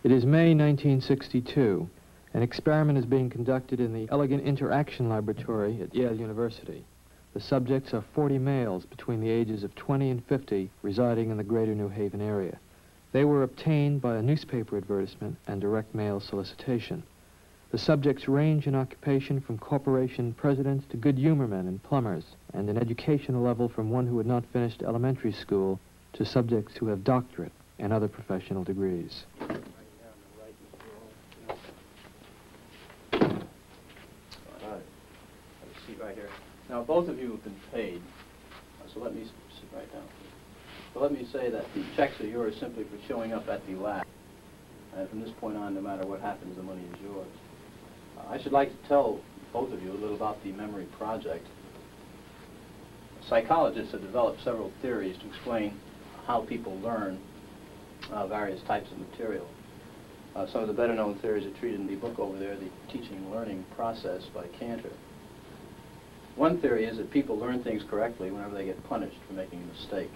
It is May 1962. An experiment is being conducted in the Elegant Interaction Laboratory at Yale University. The subjects are 40 males between the ages of 20 and 50 residing in the greater New Haven area. They were obtained by a newspaper advertisement and direct mail solicitation. The subjects range in occupation from corporation presidents to good humor men and plumbers, and in educational level from one who had not finished elementary school to subjects who have doctorate and other professional degrees. Right here. Now, both of you have been paid, so let me sit right down. So let me say that the checks are yours simply for showing up at the lab. And from this point on, no matter what happens, the money is yours. I should like to tell both of you a little about the memory project. Psychologists have developed several theories to explain how people learn various types of material. Some of the better-known theories are treated in the book over there, The Teaching and Learning Process by Cantor. One theory is that people learn things correctly whenever they get punished for making a mistake.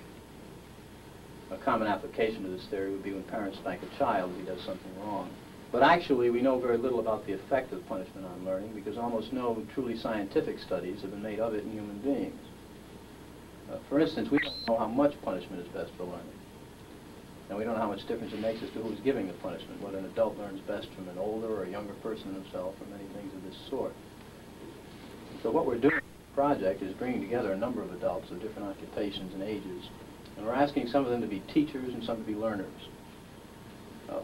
A common application of this theory would be when parents spank a child if he does something wrong. But actually, we know very little about the effect of punishment on learning because almost no truly scientific studies have been made of it in human beings. For instance, we don't know how much punishment is best for learning. And we don't know how much difference it makes as to who's giving the punishment, whether an adult learns best from an older or a younger person himself, or many things of this sort. So what we're doing in the project is bringing together a number of adults of different occupations and ages, and we're asking some of them to be teachers and some to be learners.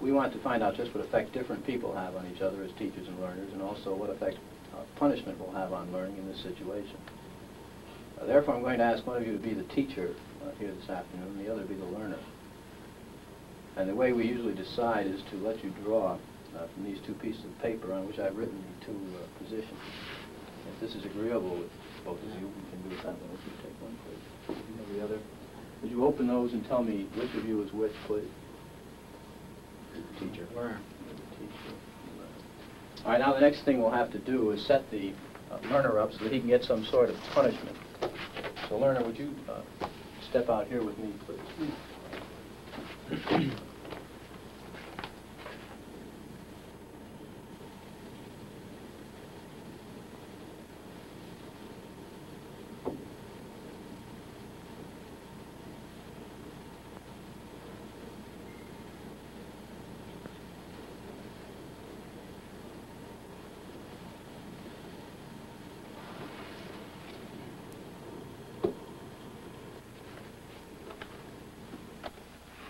We want to find out just what effect different people have on each other as teachers and learners, and also what effect punishment will have on learning in this situation. Therefore, I'm going to ask one of you to be the teacher here this afternoon, and the other to be the learner. And the way we usually decide is to let you draw from these two pieces of paper on which I've written the two positions. If this is agreeable with both of you, we can do it that way. If you take one, please. You know the other. Would you open those and tell me which of you is which, please? Teacher. Learner. Teacher. All right, now the next thing we'll have to do is set the learner up so that he can get some sort of punishment. So, learner, would you step out here with me, please?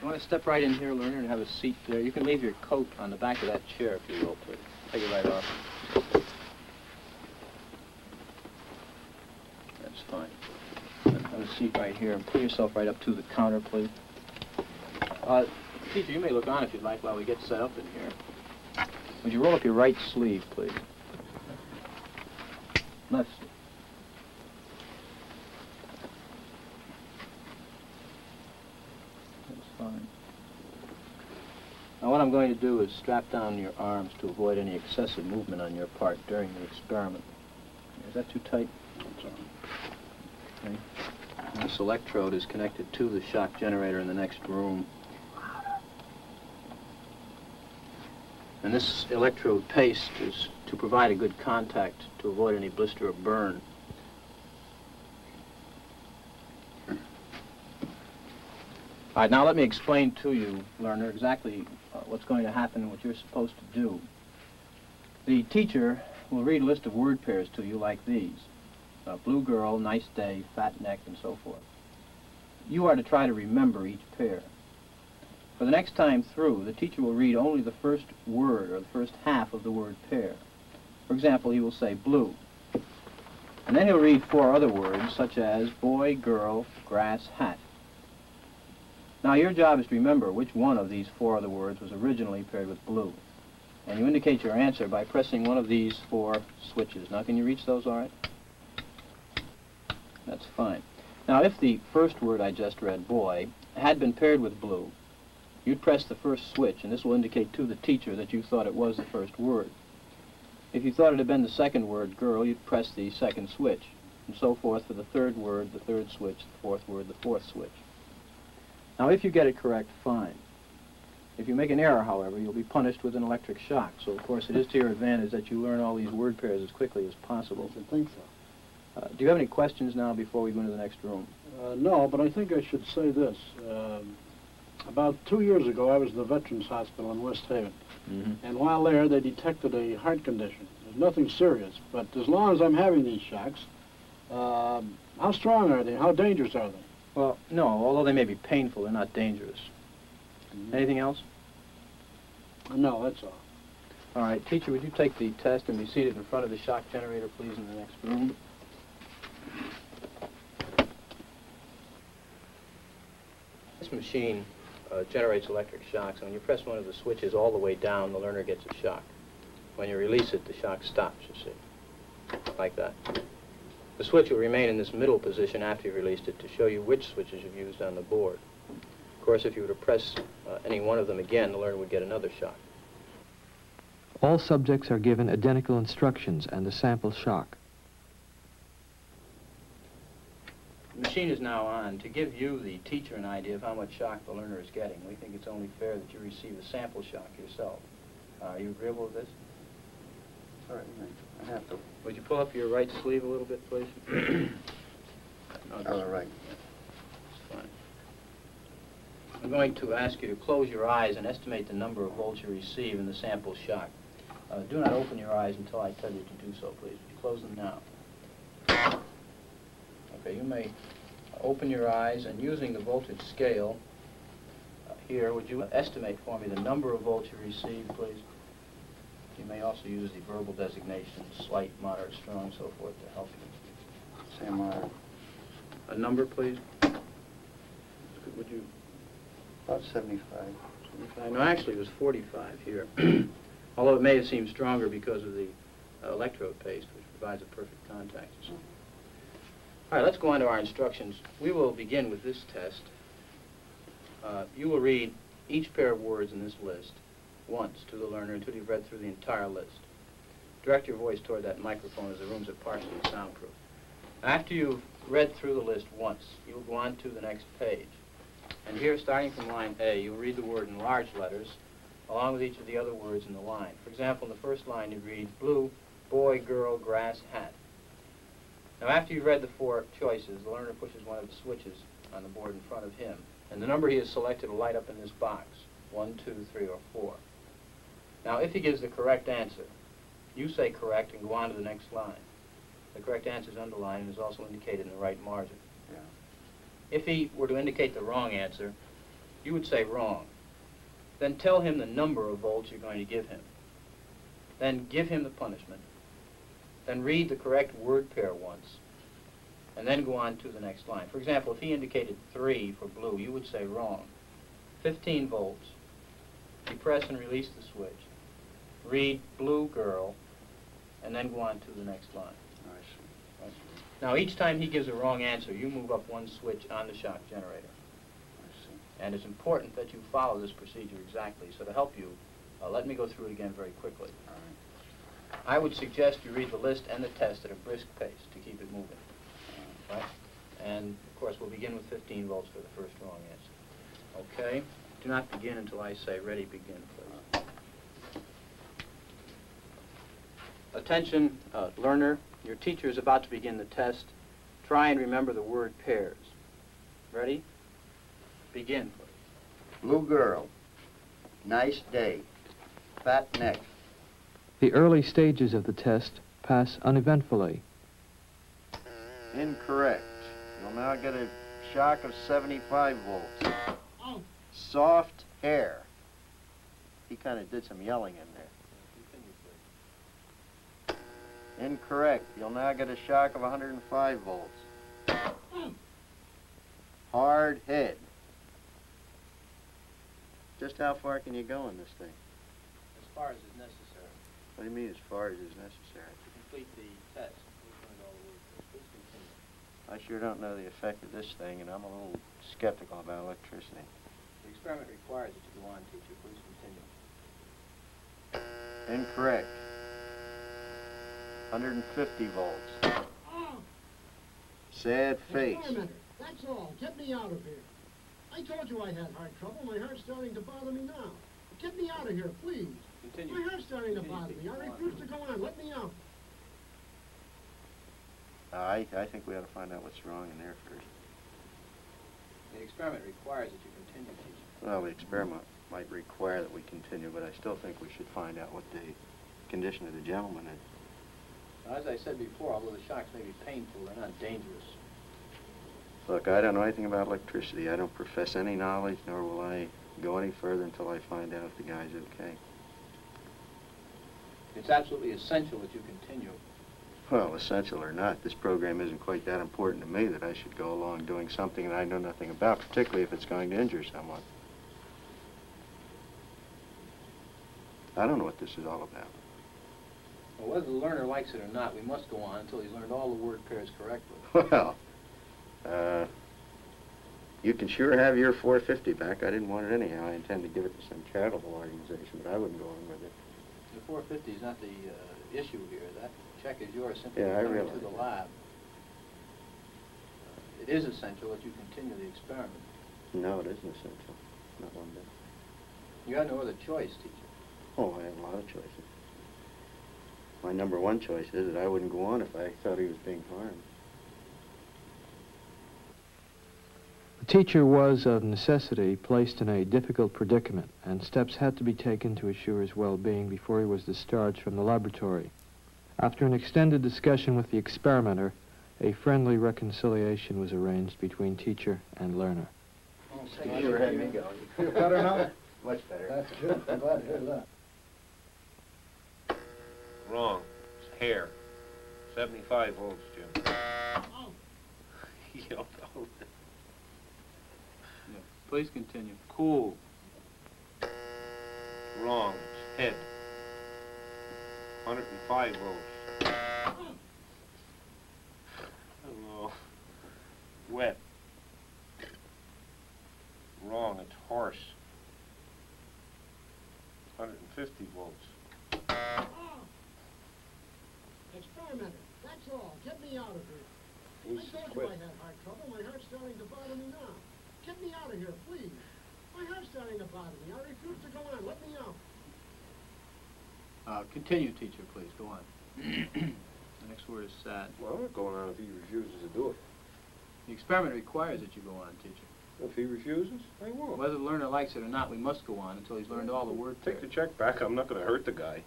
You want to step right in here, learner, and have a seat there. You can leave your coat on the back of that chair, if you will, please. Take it right off. That's fine. Have a seat right here, and pull yourself right up to the counter, please. Teacher, you may look on if you'd like while we get set up in here. Would you roll up your right sleeve, please? Left sleeve. Now what I'm going to do is strap down your arms to avoid any excessive movement on your part during the experiment. Is that too tight? Okay. This electrode is connected to the shock generator in the next room. And this electrode paste is to provide a good contact to avoid any blister or burn. All right, now let me explain to you, learner, exactly what's going to happen and what you're supposed to do. The teacher will read a list of word pairs to you like these. Blue girl, nice day, fat neck, and so forth. You are to try to remember each pair. For the next time through, the teacher will read only the first word or the first half of the word pair. For example, he will say blue. And then he'll read 4 other words, such as boy, girl, grass, hat. Now, your job is to remember which one of these 4 other words was originally paired with blue. And you indicate your answer by pressing one of these 4 switches. Now, can you reach those all right? That's fine. Now, if the first word I just read, boy, had been paired with blue, you'd press the first switch, and this will indicate to the teacher that you thought it was the first word. If you thought it had been the second word, girl, you'd press the second switch, and so forth for the third word, the third switch, the fourth word, the fourth switch. Now, if you get it correct, fine. If you make an error, however, you'll be punished with an electric shock. So, of course, it is to your advantage that you learn all these word pairs as quickly as possible. I think so. Do you have any questions now before we go into the next room? No, but I think I should say this. About 2 years ago, I was at the Veterans Hospital in West Haven. And while there, they detected a heart condition. There's nothing serious, but as long as I'm having these shocks, how strong are they? How dangerous are they? Well, no, although they may be painful, they're not dangerous. Anything else? No, that's all. All right, teacher, would you take the test and be seated in front of the shock generator, please, in the next room? This machine generates electric shocks. When you press one of the switches all the way down, the learner gets a shock. When you release it, the shock stops, you see, like that. The switch will remain in this middle position after you've released it to show you which switches you've used on the board. Of course, if you were to press any one of them again, the learner would get another shock. All subjects are given identical instructions and a sample shock. The machine is now on. To give you, the teacher, an idea of how much shock the learner is getting, we think it's only fair that you receive a sample shock yourself. Are you agreeable with this? All right, I have to. Would you pull up your right sleeve a little bit, please? All right. That's fine. I'm going to ask you to close your eyes and estimate the number of volts you receive in the sample shock. Do not open your eyes until I tell you to do so, please. Would you close them now? Okay, you may open your eyes, and using the voltage scale here, would you estimate for me the number of volts you receive, please? You may also use the verbal designations, slight, moderate, strong, so forth, to help you. Say moderate. A number, please? Would you? About 75. 75? No, actually, it was 45 here. Although it may have seemed stronger because of the electrode paste, which provides a perfect contact. All right, let's go on to our instructions. We will begin with this test. You will read each pair of words in this list once to the learner until you've read through the entire list. Direct your voice toward that microphone as the rooms are partially soundproof. After you've read through the list once, you will go on to the next page. And here, starting from line A, you'll read the word in large letters, along with each of the other words in the line. For example, in the first line, you read blue, boy, girl, grass, hat. Now, after you've read the four choices, the learner pushes one of the switches on the board in front of him, and the number he has selected will light up in this box, 1, 2, 3, or 4. Now, if he gives the correct answer, you say correct and go on to the next line. The correct answer is underlined and is also indicated in the right margin. Yeah. If he were to indicate the wrong answer, you would say wrong. Then tell him the number of volts you're going to give him. Then give him the punishment. Then read the correct word pair once, and then go on to the next line. For example, if he indicated 3 for blue, you would say wrong. 15 volts. You press and release the switch. Read blue girl, and then go on to the next line. I see. Right? Now, each time he gives a wrong answer, you move up one switch on the shock generator. I see. And it's important that you follow this procedure exactly. So to help you, let me go through it again very quickly. All right. I would suggest you read the list and the test at a brisk pace to keep it moving. Right? And, of course, we'll begin with 15 volts for the first wrong answer. Okay? Do not begin until I say ready, begin, please. Attention, learner. Your teacher is about to begin the test. Try and remember the word pairs. Ready? Begin, please. Blue girl. Nice day. Fat neck. The early stages of the test pass uneventfully. Incorrect. You'll now get a shock of 75 volts. Soft hair. He kind of did some yelling in there. Incorrect. You'll now get a shock of 105 volts. Hard head. Just how far can you go in this thing? As far as is necessary. What do you mean as far as is necessary? To complete the test, we've learned all the words. Please continue. I sure don't know the effect of this thing, and I'm a little skeptical about electricity. The experiment requires that you go on, teacher. Please continue. Incorrect. 150 volts. Sad face. Experimenter, that's all. Get me out of here. I told you I had heart trouble. My heart's starting to bother me now. Get me out of here, please. Continue. My heart's starting to bother me. I refuse to go on. Let me out. I think we ought to find out what's wrong in there first. The experiment requires that you continue teaching. Well, the experiment might require that we continue, but I still think we should find out what the condition of the gentleman is. Now, as I said before, although the shocks may be painful, they're not dangerous. Look, I don't know anything about electricity. I don't profess any knowledge, nor will I go any further until I find out if the guy's okay. It's absolutely essential that you continue. Well, essential or not, this program isn't quite that important to me that I should go along doing something that I know nothing about, particularly if it's going to injure someone. I don't know what this is all about. Well, whether the learner likes it or not, we must go on until he's learned all the word pairs correctly. Well, you can sure have your $4.50 back. I didn't want it anyhow. I intend to give it to some charitable organization, but I wouldn't go on with it. The $4.50 is not the issue here. That check is yours simply Yeah, I to realize the lab. It is essential that you continue the experiment. No, it isn't essential. Not one bit. You have no other choice, teacher. Oh, I have a lot of choices. My number one choice is that I wouldn't go on if I thought he was being harmed. The teacher was, of necessity, placed in a difficult predicament, and steps had to be taken to assure his well-being before he was discharged from the laboratory. After an extended discussion with the experimenter, a friendly reconciliation was arranged between teacher and learner. Oh, You sure had me going. Feel better now? Much better. That's good. I'm glad to hear that. Wrong. It's hair. 75 volts, Jim. Oh. You don't know. Yeah. Please continue. Cool. Wrong. It's head. 105 volts. Hello. Wet. Wrong. It's horse. 150 volts. Experimenter, that's all. Get me out of here. Who's I told you I had heart trouble. My heart's starting to bother me now. Get me out of here, please. My heart's starting to bother me. I refuse to go on. Let me out. Continue, teacher, please. Go on. The next word is sad. Well, I'm not going on if he refuses to do it. The experiment requires that you go on, teacher. If he refuses, I won't. Whether the learner likes it or not, we must go on until he's learned all the word Take the pairs. check back. I'm not going to hurt the guy.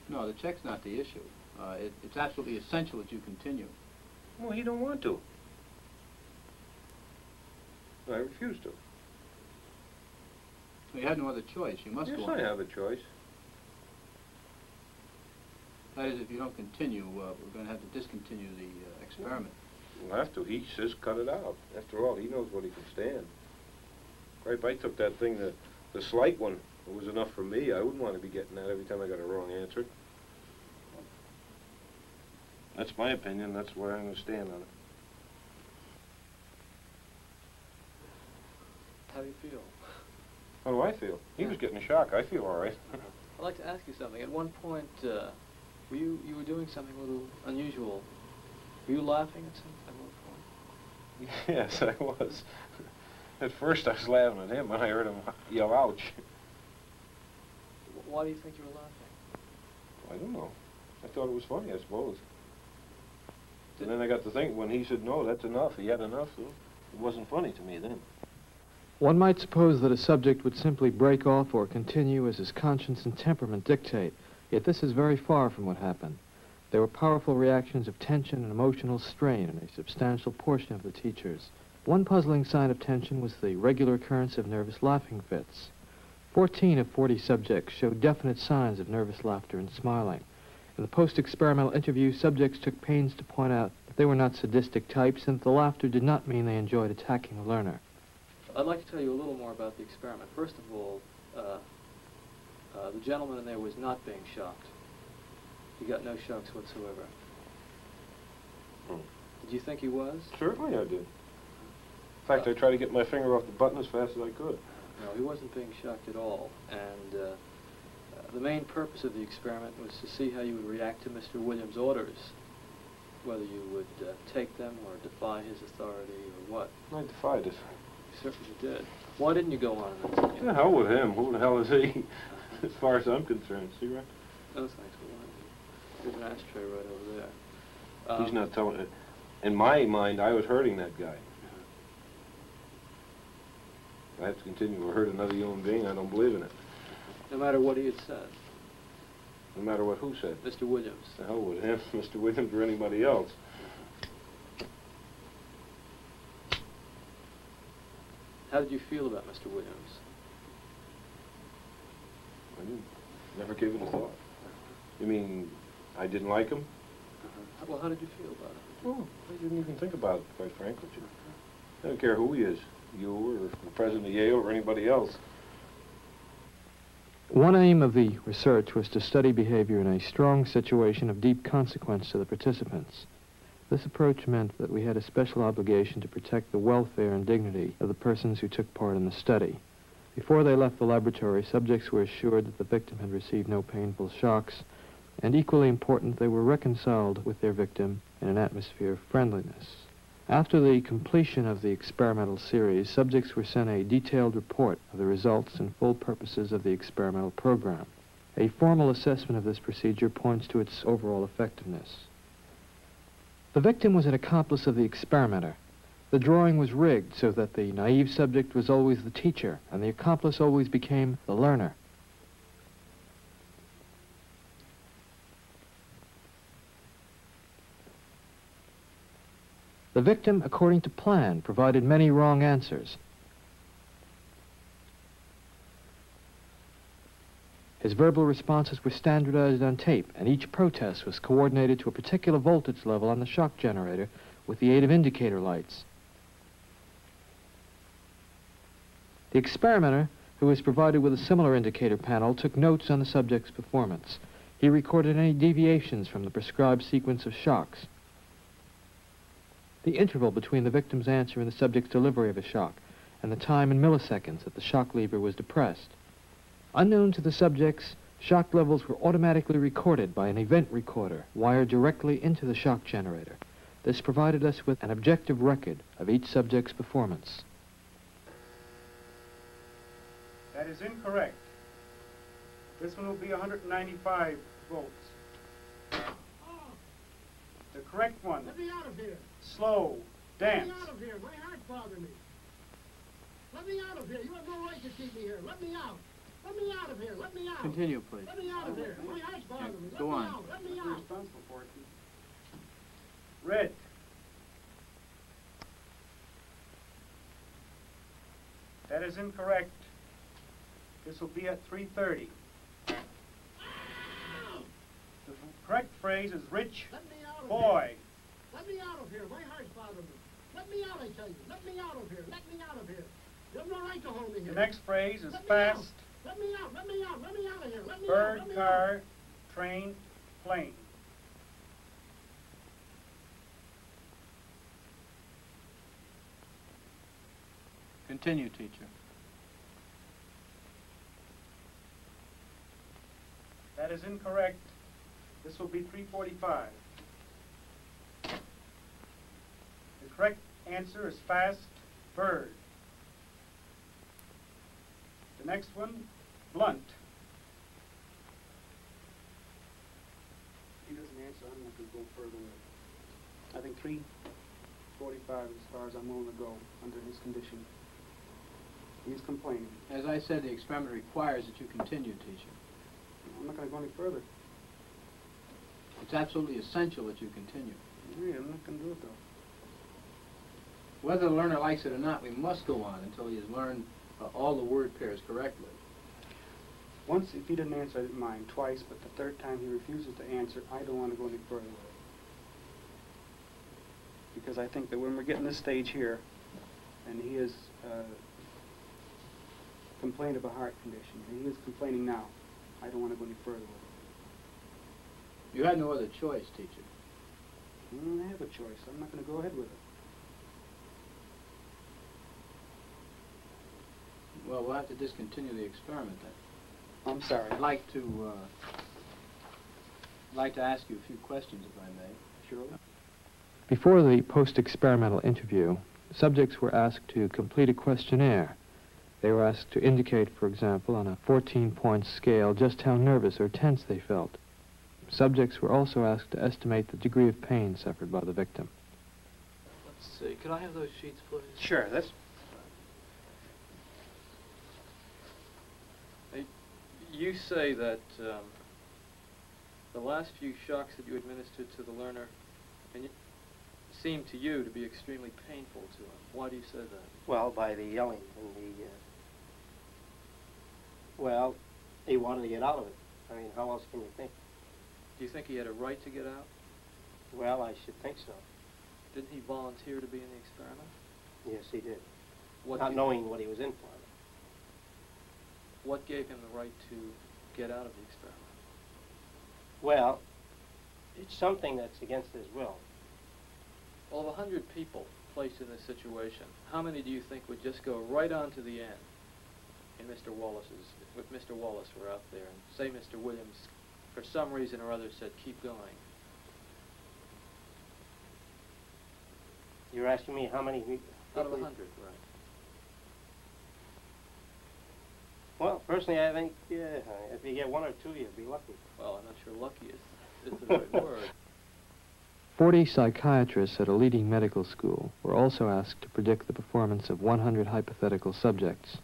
No, the check's not the issue. It's absolutely essential that you continue. Well, he don't want to. I refuse to. So you have no other choice. You must Yes, go on. I have a choice. That is, if you don't continue, we're going to have to discontinue the experiment. We'll have to. He says cut it out. After all, he knows what he can stand. Right, if I took that thing, the slight one, it was enough for me. I wouldn't want to be getting that every time I got a wrong answer. That's my opinion. That's where I'm going to stand on it. How do you feel? How do I feel? He was getting a shock. I feel all right. I'd like to ask you something. At one point, you were doing something a little unusual. Were you laughing at something at one point? Yes, I was. At first I was laughing at him when I heard him yell, ouch. Why do you think you were laughing? I don't know. I thought it was funny, I suppose. And then I got to think, when he said, no, that's enough, he had enough, so it wasn't funny to me then. One might suppose that a subject would simply break off or continue as his conscience and temperament dictate, yet this is very far from what happened. There were powerful reactions of tension and emotional strain in a substantial portion of the teachers. One puzzling sign of tension was the regular occurrence of nervous laughing fits. 14 of 40 subjects showed definite signs of nervous laughter and smiling. In the post-experimental interview, subjects took pains to point out that they were not sadistic types and that the laughter did not mean they enjoyed attacking the learner. I'd like to tell you a little more about the experiment. First of all, the gentleman in there was not being shocked. He got no shocks whatsoever. Hmm. Did you think he was? Certainly I did. In fact, I tried to get my finger off the button as fast as I could. No, he wasn't being shocked at all. And the main purpose of the experiment was to see how you would react to Mr. Williams' orders, whether you would take them or defy his authority or what. I defied it. certainly did. Why didn't you go on in that subject? The hell with him. Who the hell is he? As far as I'm concerned. See, right? Oh, thanks for one. There's an ashtray right over there. He's not telling it. In my mind, I was hurting that guy. If I have to continue to hurt another human being, I don't believe in it. No matter what he had said. No matter what who said. Mr. Williams. The hell with him, Mr. Williams, or anybody else. How did you feel about Mr. Williams? I never gave it a thought. You mean I didn't like him? Well, how did you feel about it? Well, I didn't even think about it, quite frankly. I don't care who he is, you or the president of Yale or anybody else. One aim of the research was to study behavior in a strong situation of deep consequence to the participants. This approach meant that we had a special obligation to protect the welfare and dignity of the persons who took part in the study. Before they left the laboratory, subjects were assured that the victim had received no painful shocks, and equally important, they were reconciled with their victim in an atmosphere of friendliness. After the completion of the experimental series, subjects were sent a detailed report of the results and full purposes of the experimental program. A formal assessment of this procedure points to its overall effectiveness. The victim was an accomplice of the experimenter. The drawing was rigged so that the naive subject was always the teacher, and the accomplice always became the learner. The victim, according to plan, provided many wrong answers. His verbal responses were standardized on tape, and each protest was coordinated to a particular voltage level on the shock generator with the aid of indicator lights. The experimenter, who was provided with a similar indicator panel, took notes on the subject's performance. He recorded any deviations from the prescribed sequence of shocks, the interval between the victim's answer and the subject's delivery of a shock, and the time in milliseconds that the shock lever was depressed. Unknown to the subjects, shock levels were automatically recorded by an event recorder wired directly into the shock generator. This provided us with an objective record of each subject's performance. That is incorrect. This one will be 195 volts. The correct one. Let me out of here. Slow. Dance. Let me out of here. My heart's bothering me. Let me out of here. You have no right to keep me here. Let me out. Let me out of here. Let me out. Continue, please. Let me out of here. My heart's bothering me. Go on. Out. Let me out. Responsible for it. Red. That is incorrect. This will be at 3:30. The correct phrase is rich Let me out of boy. here. Let me out of here. My heart's bothering me. Let me out, I tell you. Let me out of here. Let me out of here. You have no right to hold me here. The next phrase is Let me fast. out. Let me out. Let me out. Let me out of here. Let me out. Bird, Let me car, train, plane. Continue, teacher. That is incorrect. This will be 3:45. The correct answer is fast, bird. The next one, blunt. He doesn't answer. I'm not going to go further with it. I think 3:45 as far as I'm willing to go under his condition. He's complaining. As I said, the experiment requires that you continue, teacher. I'm not going to go any further. It's absolutely essential that you continue. Yeah, I'm not going to do it, though. Whether the learner likes it or not, we must go on until he has learned all the word pairs correctly. Once, if he didn't answer, I didn't mind. Twice, but the third time he refuses to answer, I don't want to go any further with it. Because I think that when we're getting this stage here, and he has complained of a heart condition, and he is complaining now, I don't want to go any further with it. You had no other choice, teacher. I don't have a choice. I'm not going to go ahead with it. Well, we'll have to discontinue the experiment then. I'm sorry. I'd like to ask you a few questions, if I may. Sure. Before the post-experimental interview, Subjects were asked to complete a questionnaire. They were asked to indicate, for example, on a 14-point scale, just how nervous or tense they felt. Subjects were also asked to estimate the degree of pain suffered by the victim. Let's see. Could I have those sheets, please? Sure, this. You say that the last few shocks that you administered to the learner seemed to you to be extremely painful to him. Why do you say that? Well, by the yelling and the... well, he wanted to get out of it. I mean, how else can you think? Do you think he had a right to get out? Well, I should think so. Didn't he volunteer to be in the experiment? Yes, he did. What Not knowing what he was in for. What gave him the right to get out of the experiment? Well, it's something that's against his will. Well, of 100 people placed in this situation, how many do you think would just go right on to the end in Mr. Wallace's, if Mr. Wallace were out there, and say Mr. Williams, for some reason or other, said, keep going? You're asking me how many... Out of 100, right. Well, personally, I think, yeah, if you get one or two, you'd be lucky. Well, I'm not sure lucky is the right word. 40 psychiatrists at a leading medical school were also asked to predict the performance of 100 hypothetical subjects.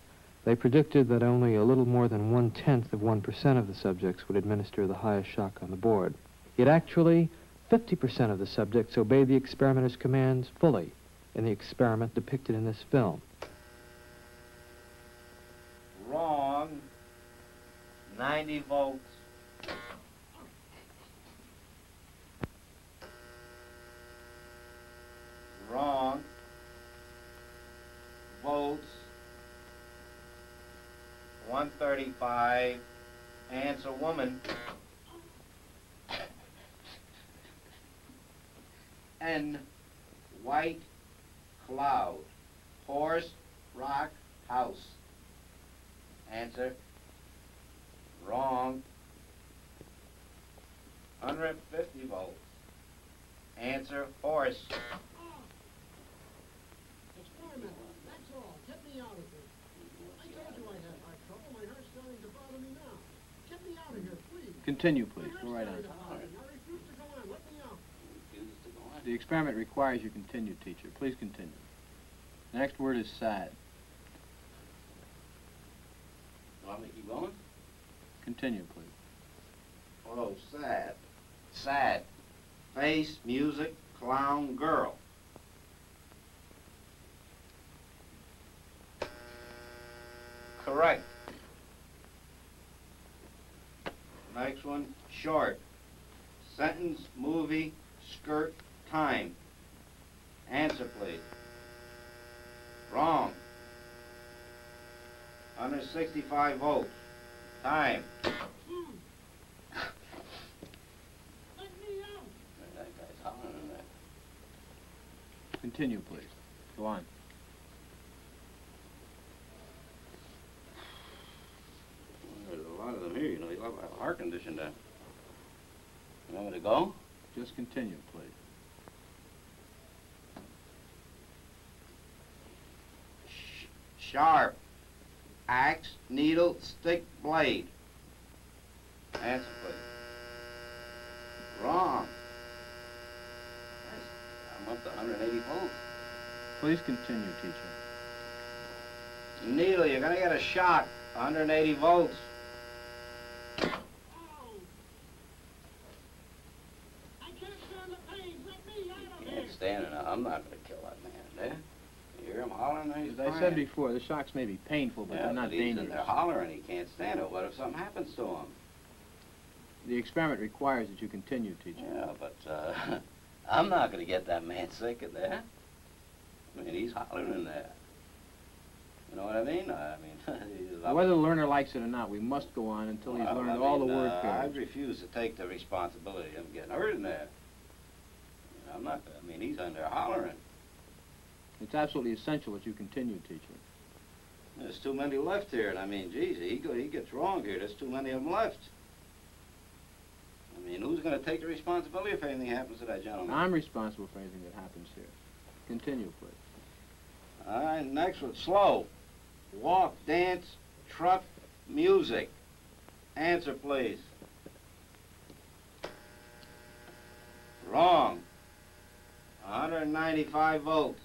They predicted that only a little more than 1/10 of 1% of the subjects would administer the highest shock on the board. Yet actually, 50% of the subjects obeyed the experimenter's commands fully in the experiment depicted in this film. Wrong. 90 volts. Wrong. Volts. 135. Answer woman. N. White cloud. Horse, rock, house. Answer. Wrong. 150 volts. Answer, horse. Experiment. That's all. Get me out of here. I told you I had heart trouble. My heart's starting to bother me now. Get me out of here, please. Continue, please. Go right on. I refuse to go on. Let me out. The experiment requires you continue, teacher. Please continue. The next word is sad. Want me to keep going? Continue, please. Oh, sad. Sad. Face, music, clown, girl. Correct. Next one, short. Sentence, movie, skirt, time. Answer, please. Wrong. 165 volts. Time. Let me out. That guy's hollering in there. Continue, please. Go on. There's a lot of them here, you know. You'll have a heart condition down. You want me to go? Just continue, please. Sharp. Axe, needle, stick, blade. Answer, please. Wrong. I'm up to 180 volts. Please continue, teacher. Needle, you're gonna get a shock. 180 volts. Oh. I can't stand the pain. Let me out of here. Can't stand it now. I'm not gonna kill that man, there. You hear him hollering? He's As I said crying. before, the shocks may be painful, but Yeah, they're not but he's in dangerous. there hollering. He can't stand it. What if something happens to him? The experiment requires that you continue, teacher. Yeah, but I'm not gonna get that man sick in there. I mean, he's hollering in there. You know what I mean? Whether the learner likes it or not, we must go on until he's learned all the word I pairs. refuse to take the responsibility of getting hurt in there. I'm not, he's in there hollering. It's absolutely essential that you continue, teacher. There's too many left here, and geez, he gets wrong here. There's too many of them left. Who's going to take the responsibility if anything happens to that gentleman? I'm responsible for anything that happens here. Continue, please. All right, next one, slow. Walk, dance, truck, music. Answer, please. Wrong. 195 volts.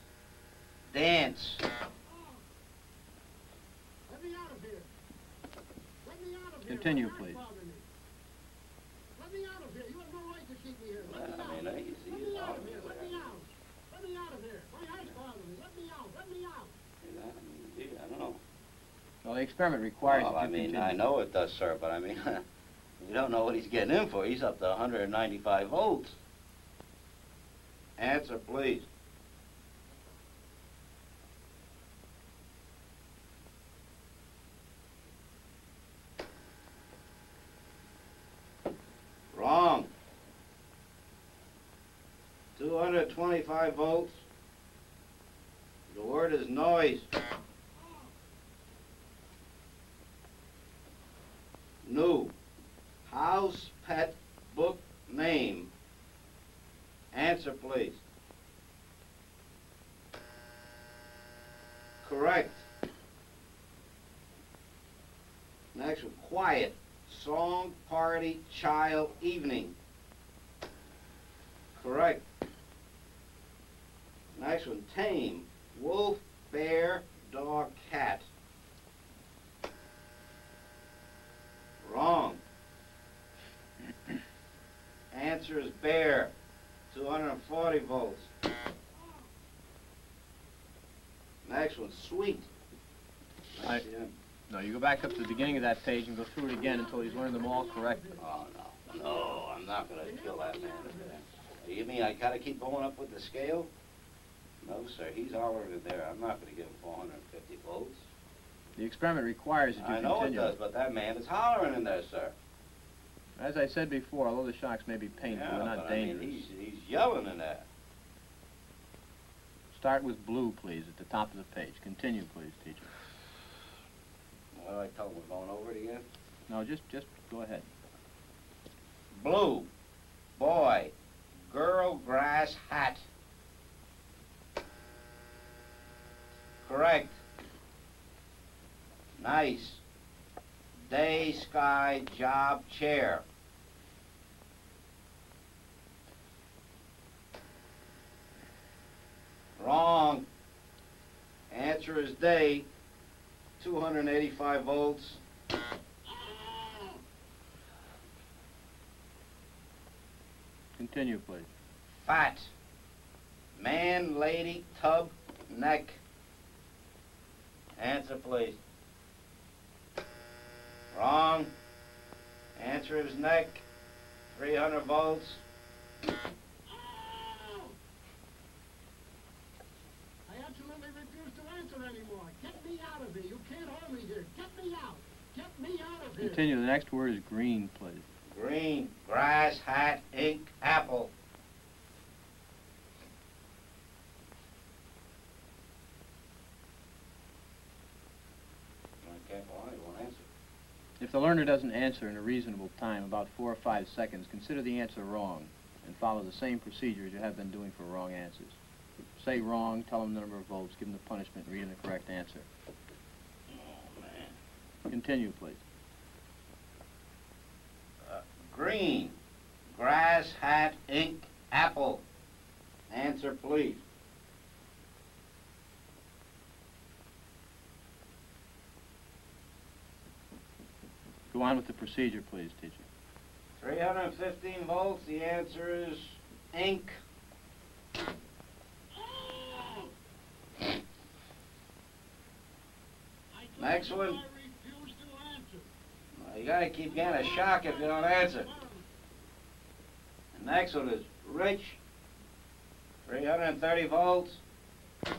Dance. Let me out of here. Let me out of here. Continue, please. Let me out of here. You have no right to keep me here. Let me out. I mean, you see, Let me out of here. Let me out. Let me out of here. My heart's bothering me. Let me out. Let me out. I don't know. Well, the experiment requires Well, that I you mean, continue. I know it does, sir, but I mean, you don't know what he's getting in for. He's up to 195 volts. Answer, please. Wrong. 225 volts. The word is noise. New. House, pet, book, name. Answer, please. Correct. Next one, quiet. Song, party, child, evening. Correct. Next one, tame. Wolf, bear, dog, cat. Wrong. Answer is bear. 240 volts. Next one, sweet. No, you go back up to the beginning of that page and go through it again until he's learned them all correctly. Oh, no. No, I'm not going to kill that man. You mean I got to keep going up with the scale? No, sir. He's hollering in there. I'm not going to give him 450 volts. The experiment requires that you I know continue. it does, but that man is hollering in there, sir. As I said before, although the shocks may be painful, Yeah, they're not but dangerous. I mean, he's yelling in there. Start with blue, please, at the top of the page. Continue, please, teacher. What do I tell him? We're going over it again? No, just go ahead. Blue. Boy. Girl, grass, hat. Correct. Nice. Day, sky, job, chair. Wrong. Answer is day. 285 volts. Continue, please. Fat. Man, lady, tub, neck. Answer, please. Wrong. Answer is neck. 300 volts. I absolutely refuse to answer anymore. Get me out of here. You can't hold me here. Get me out. Get me out of here. Continue. The next word is green, please. Green. Grass, hat, ink, apple. Okay, well, he won't answer. If the learner doesn't answer in a reasonable time, about 4 or 5 seconds, consider the answer wrong and follow the same procedures you have been doing for wrong answers. Say wrong, tell him the number of volts, give him the punishment, read him the correct answer. Oh, man. Continue, please. Green. Grass, hat, ink, apple. Answer, please. Go on with the procedure, please, teacher. 315 volts. The answer is ink. Next one. I refuse to answer. Well, you gotta keep getting a shock if you don't answer. The next one is rich. 330 volts. Let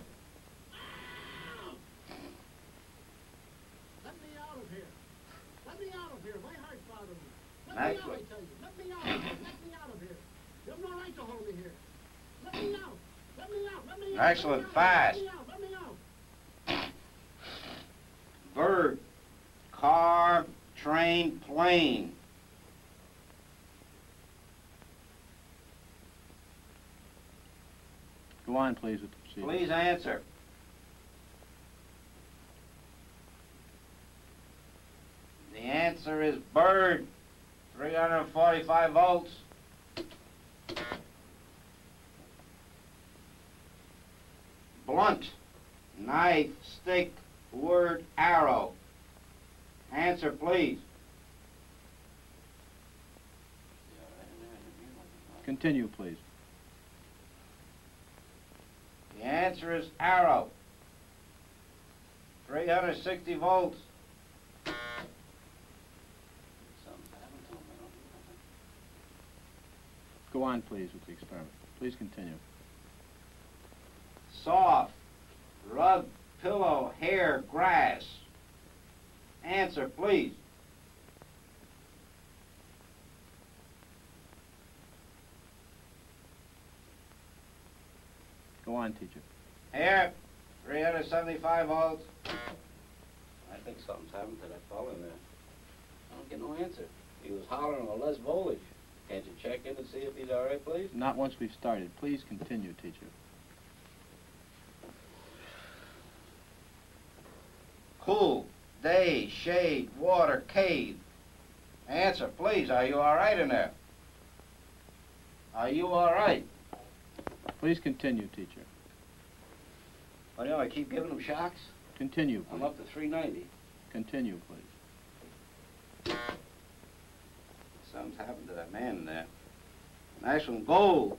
me out of here. Let me out of here. My heart's bothering me. Let Next me out, one. I tell you. Let me out of here. Let me out of here. You have no right to hold me here. Let me out. Let me out. Let me out. Excellent. Let me out. Fast. Let me out. Let me out. Bird. Car, train, plane. Go on, please, with the procedure. Please answer. answer is bird, 345 volts. Blunt, knife, stick, word, arrow. Answer, please. Continue, please. The answer is arrow, 360 volts. Go on, please, with the experiment. Please continue. Soft, rug, pillow, hair, grass. Answer, please. Go on, teacher. Hair, 375 volts. I think something's happened to that fellow in there. I don't get no answer. He was hollering with less voltage. Can't you check in and see if he's all right, please? Not once we've started. Please continue, teacher. Cool, day, shade, water, cave. Answer, please. Are you all right in there? Are you all right? Please continue, teacher. Well, you know, I keep giving him shocks. Continue, please. I'm up to 390. Continue, please. Something's happened to that man in there. Nice one, gold,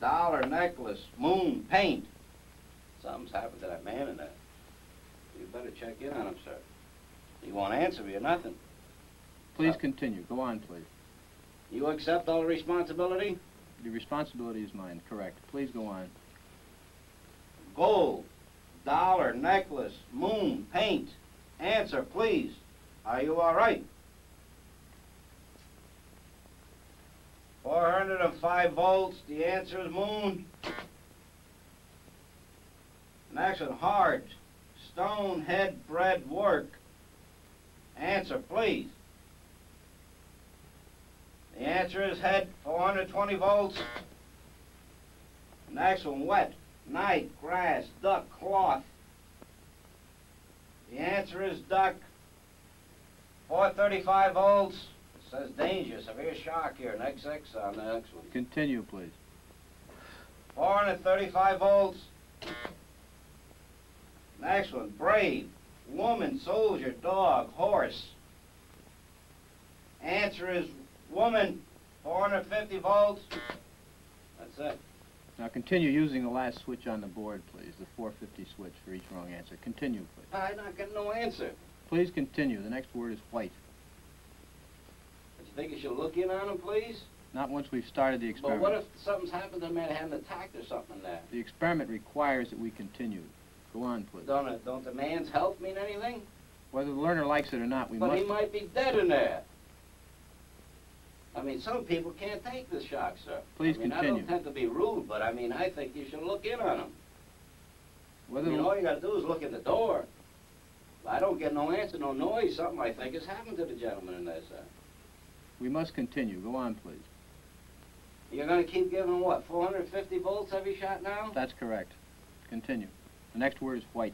dollar, necklace, moon, paint. Something's happened to that man in there. You better check in on him, sir. He won't answer me or nothing. Please continue. Go on, please. You accept all the responsibility? The responsibility is mine, correct. Please go on. Gold, dollar, necklace, moon, paint. Answer, please. Are you all right? 405 volts. The answer is moon. Next one, hard, stone, head, bread, work. Answer, please. The answer is head, 420 volts. Next one, wet, night, grass, duck, cloth. The answer is duck, 435 volts. It says danger, severe shock here, an XX on the next one. Continue, please. 435 volts. Next one, brave, woman, soldier, dog, horse. Answer is woman, 450 volts. That's it. Now continue using the last switch on the board, please, the 450 switch for each wrong answer. Continue, please. I'm not getting no answer. Please continue. The next word is white. But you think you should look in on him, please? Not once we've started the But experiment. what if something's happened to the man, had an attack or something there? The experiment requires that we continue. Go on, please. Don't the man's health mean anything? Whether the learner likes it or not, we But must... he might be dead in there. I mean, some people can't take the shock, sir. Please I mean, continue. I don't tend to be rude, but I mean, I think you should look in on him. Whether I mean, all you gotta do is look at the door. I don't get no answer, no noise. Something I think has happened to the gentleman in there, sir. We must continue. Go on, please. You're gonna keep giving him what, 450 volts every shot now? That's correct. Continue. The next word is white.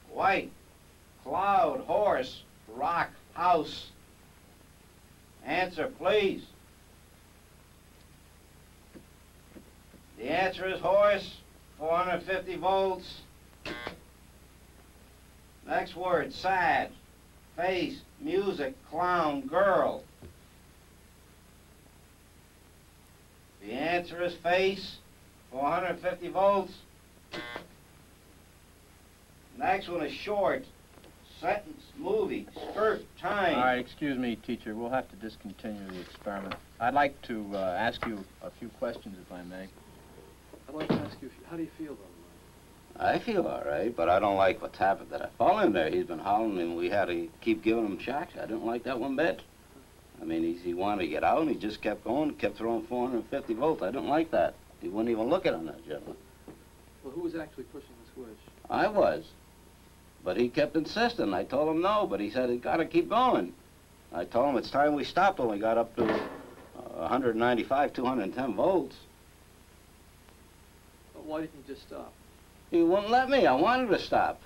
White, cloud, horse, rock, house. Answer, please. The answer is horse, 450 volts. Next word, sad, face, music, clown, girl. The answer is face, 450 volts. Next one is short, sentence, movie, skirt, time. All right, excuse me, teacher. We'll have to discontinue the experiment. I'd like to ask you a few questions, if I may. I'd like to ask you, how do you feel, though? I feel all right, but I don't like what's happened to that fellow in there. He's been hollering and we had to keep giving him shocks. I didn't like that one bit. I mean, he wanted to get out and he just kept going, kept throwing 450 volts. I didn't like that. He wouldn't even look at him, that gentleman. Well, who was actually pushing the switch? I was. But he kept insisting. I told him no, but he said, "It's got to keep going." I told him it's time we stopped when we got up to 195, 210 volts. But why didn't you just stop? He wouldn't let me. I wanted to stop.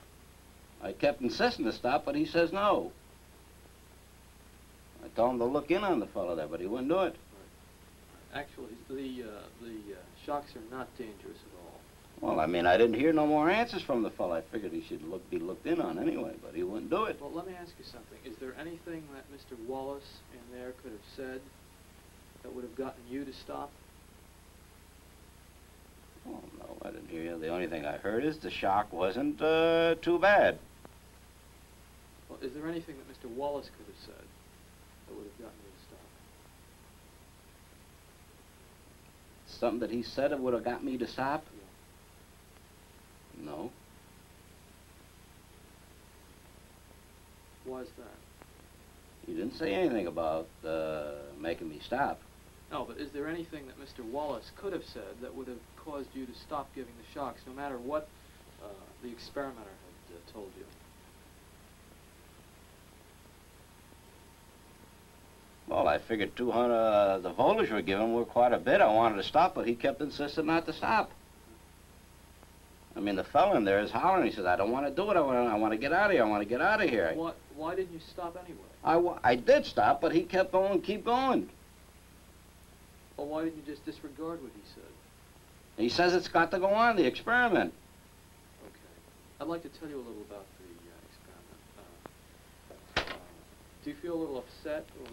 I kept insisting to stop, but he says no. I told him to look in on the fellow there, but he wouldn't do it. Actually, the shocks are not dangerous at all. Well, I mean, I didn't hear no more answers from the fellow. I figured he should be looked in on anyway, but he wouldn't do it. Well, let me ask you something. Is there anything that Mr. Wallace in there could have said that would have gotten you to stop? Oh, no, I didn't hear you. The only thing I heard is the shock wasn't too bad. Well, is there anything that Mr. Wallace could have said that would have gotten you to stop? Something that he said that would have got me to stop? Yeah. No. Why is that? He didn't say anything about making me stop. No, but is there anything that Mr. Wallace could have said that would have caused you to stop giving the shocks, no matter what the experimenter had told you? Well, I figured 200, the voltage we're giving were quite a bit. I wanted to stop, but he kept insisting not to stop. I mean, the fellow in there is hollering. He says, I don't want to do it. I want to get out of here. I want to get out of here. Why didn't you stop anyway? I did stop, but he kept going, keep going. Well, why didn't you just disregard what he said? He says it's got to go on, the experiment. Okay. I'd like to tell you a little about the experiment. Do you feel a little upset, or...?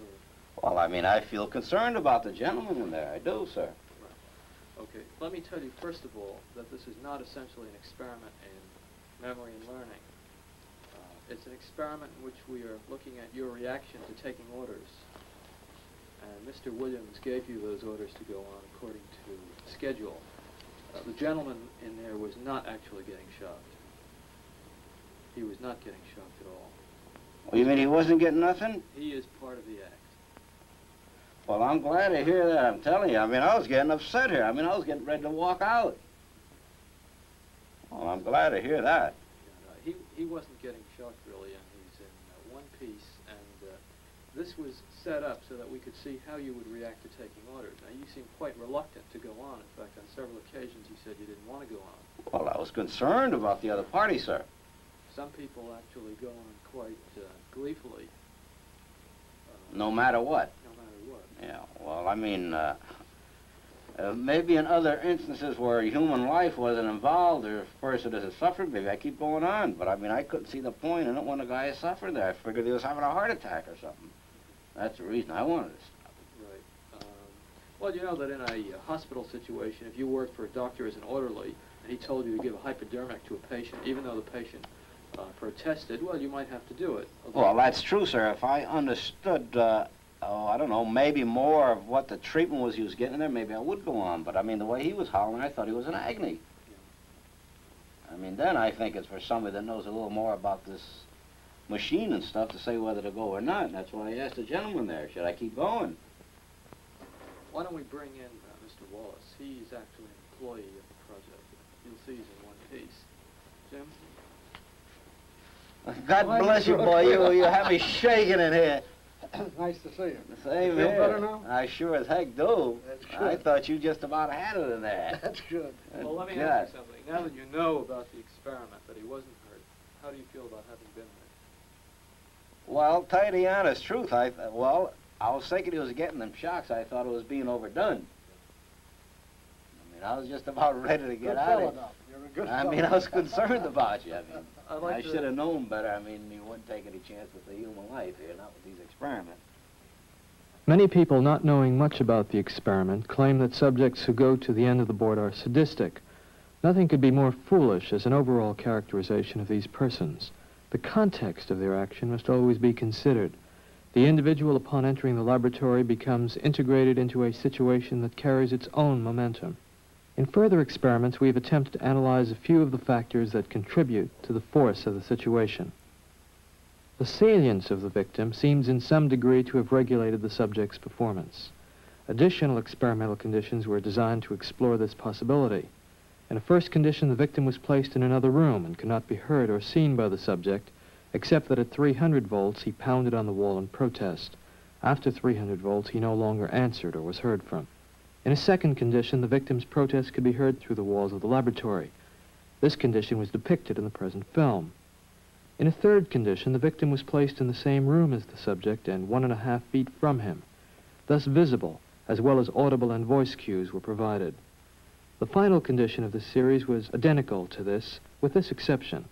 Well, I mean, I feel concerned about the gentleman in there. I do, sir. Right. Okay. Let me tell you, first of all, that this is not essentially an experiment in memory and learning. It's an experiment in which we are looking at your reaction to taking orders. And Mr. Williams gave you those orders to go on according to schedule. The gentleman in there was not actually getting shocked. He was not getting shocked at all. Well, you mean he wasn't getting nothing? He is part of the act. Well, I'm glad to hear that, I'm telling you. I mean, I was getting upset here. I mean, I was getting ready to walk out. Well, I'm glad to hear that. He wasn't getting shocked, really, and he's in one piece, and this was set up so that we could see how you would react to taking orders. Now, you seem quite reluctant to go on. In fact, on several occasions, you said you didn't want to go on. Well, I was concerned about the other party, sir. Some people actually go on quite gleefully. No matter what? No matter what. Yeah, well, I mean, maybe in other instances where human life wasn't involved or a person has suffered, maybe I keep going on. But, I mean, I couldn't see the point in it when the guy suffered there. I figured he was having a heart attack or something. That's the reason I wanted to stop it. Right. Well, you know that in a hospital situation, if you worked for a doctor as an orderly, and he told you to give a hypodermic to a patient, even though the patient protested, well, you might have to do it. Well, that's true, sir. If I understood, I don't know, maybe more of what the treatment was he was getting there, maybe I would go on. But, I mean, the way he was hollering, I thought he was in agony. Yeah. I mean, then I think it's for somebody that knows a little more about this machine and stuff to say whether to go or not. And that's why I asked the gentleman there, should I keep going? Why don't we bring in Mr. Wallace? He's actually an employee of the project. You'll see he's in one piece. Jim? God bless you, boy. You have me shaking in here. Nice to see you. Same Feel here. better now? I sure as heck do. That's good. I thought you just about had it in there. That's good. Well, let me ask you something. Now that you know about the experiment, that he wasn't hurt, how do you feel about having been there? Well, tell you the honest truth, I was thinking he was getting them shocks. I thought it was being overdone. I mean, I was just about ready to get out of it. You're a good I fellow. mean, I was concerned about you. I mean, like I should have known better. I mean, you wouldn't take any chance with the human life here, not with these experiments. Many people, not knowing much about the experiment, claim that subjects who go to the end of the board are sadistic. Nothing could be more foolish as an overall characterization of these persons. The context of their action must always be considered. The individual, upon entering the laboratory, becomes integrated into a situation that carries its own momentum. In further experiments, we have attempted to analyze a few of the factors that contribute to the force of the situation. The salience of the victim seems in some degree to have regulated the subject's performance. Additional experimental conditions were designed to explore this possibility. In a first condition, the victim was placed in another room and could not be heard or seen by the subject, except that at 300 volts he pounded on the wall in protest. After 300 volts, he no longer answered or was heard from. In a second condition, the victim's protest could be heard through the walls of the laboratory. This condition was depicted in the present film. In a third condition, the victim was placed in the same room as the subject and 1.5 feet from him. Thus visible, as well as audible and voice cues were provided. The final condition of the series was identical to this, with this exception.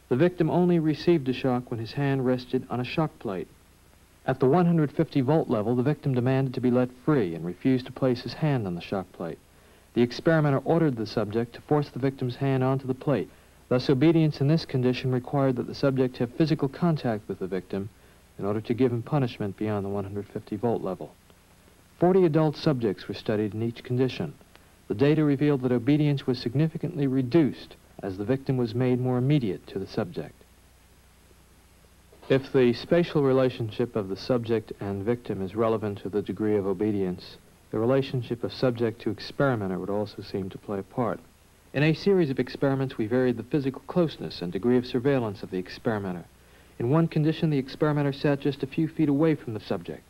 The victim only received a shock when his hand rested on a shock plate. At the 150-volt level, the victim demanded to be let free and refused to place his hand on the shock plate. The experimenter ordered the subject to force the victim's hand onto the plate. Thus, obedience in this condition required that the subject have physical contact with the victim in order to give him punishment beyond the 150-volt level. 40 adult subjects were studied in each condition. The data revealed that obedience was significantly reduced as the victim was made more immediate to the subject. If the spatial relationship of the subject and victim is relevant to the degree of obedience, the relationship of subject to experimenter would also seem to play a part. In a series of experiments, we varied the physical closeness and degree of surveillance of the experimenter. In one condition, the experimenter sat just a few feet away from the subject.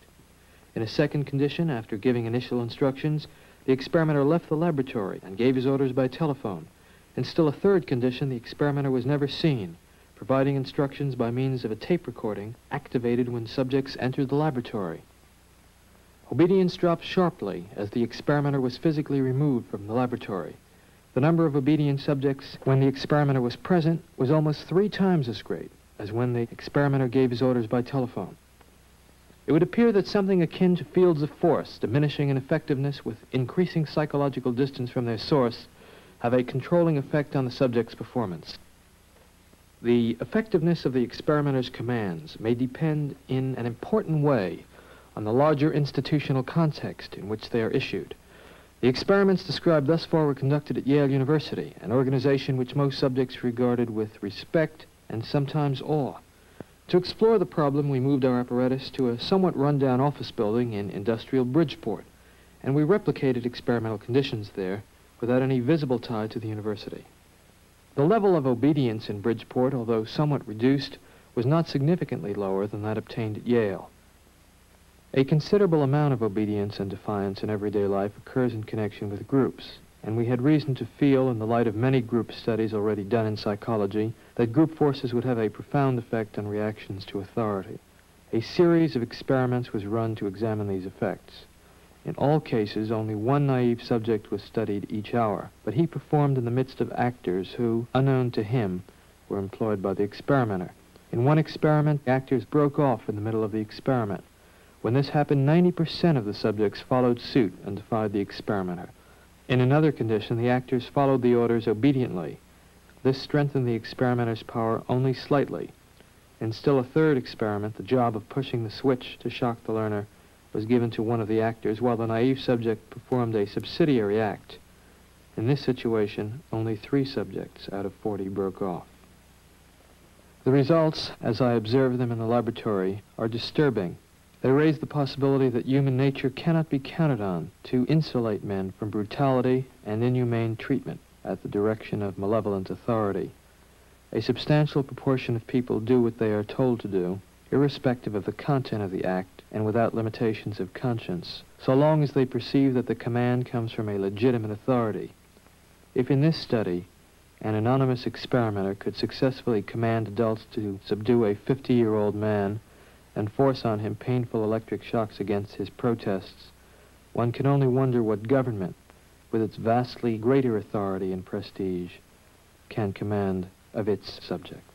In a second condition, after giving initial instructions, the experimenter left the laboratory and gave his orders by telephone. In still a third condition, the experimenter was never seen, providing instructions by means of a tape recording activated when subjects entered the laboratory. Obedience dropped sharply as the experimenter was physically removed from the laboratory. The number of obedient subjects when the experimenter was present was almost 3 times as great as when the experimenter gave his orders by telephone. It would appear that something akin to fields of force, diminishing in effectiveness with increasing psychological distance from their source, have a controlling effect on the subject's performance. The effectiveness of the experimenter's commands may depend in an important way on the larger institutional context in which they are issued. The experiments described thus far were conducted at Yale University, an organization which most subjects regarded with respect and sometimes awe. To explore the problem, we moved our apparatus to a somewhat run-down office building in industrial Bridgeport, and we replicated experimental conditions there without any visible tie to the university. The level of obedience in Bridgeport, although somewhat reduced, was not significantly lower than that obtained at Yale. A considerable amount of obedience and defiance in everyday life occurs in connection with groups, and we had reason to feel, in the light of many group studies already done in psychology, that group forces would have a profound effect on reactions to authority. A series of experiments was run to examine these effects. In all cases, only one naive subject was studied each hour, but he performed in the midst of actors who, unknown to him, were employed by the experimenter. In one experiment, actors broke off in the middle of the experiment. When this happened, 90% of the subjects followed suit and defied the experimenter. In another condition, the actors followed the orders obediently. This strengthened the experimenter's power only slightly. In still a third experiment, the job of pushing the switch to shock the learner was given to one of the actors, while the naive subject performed a subsidiary act. In this situation, only 3 subjects out of 40 broke off. The results, as I observed them in the laboratory, are disturbing. They raise the possibility that human nature cannot be counted on to insulate men from brutality and inhumane treatment at the direction of malevolent authority. A substantial proportion of people do what they are told to do, irrespective of the content of the act and without limitations of conscience, so long as they perceive that the command comes from a legitimate authority. If in this study an anonymous experimenter could successfully command adults to subdue a 50-year-old man and force on him painful electric shocks against his protests, one can only wonder what government, with its vastly greater authority and prestige, can command of its subjects.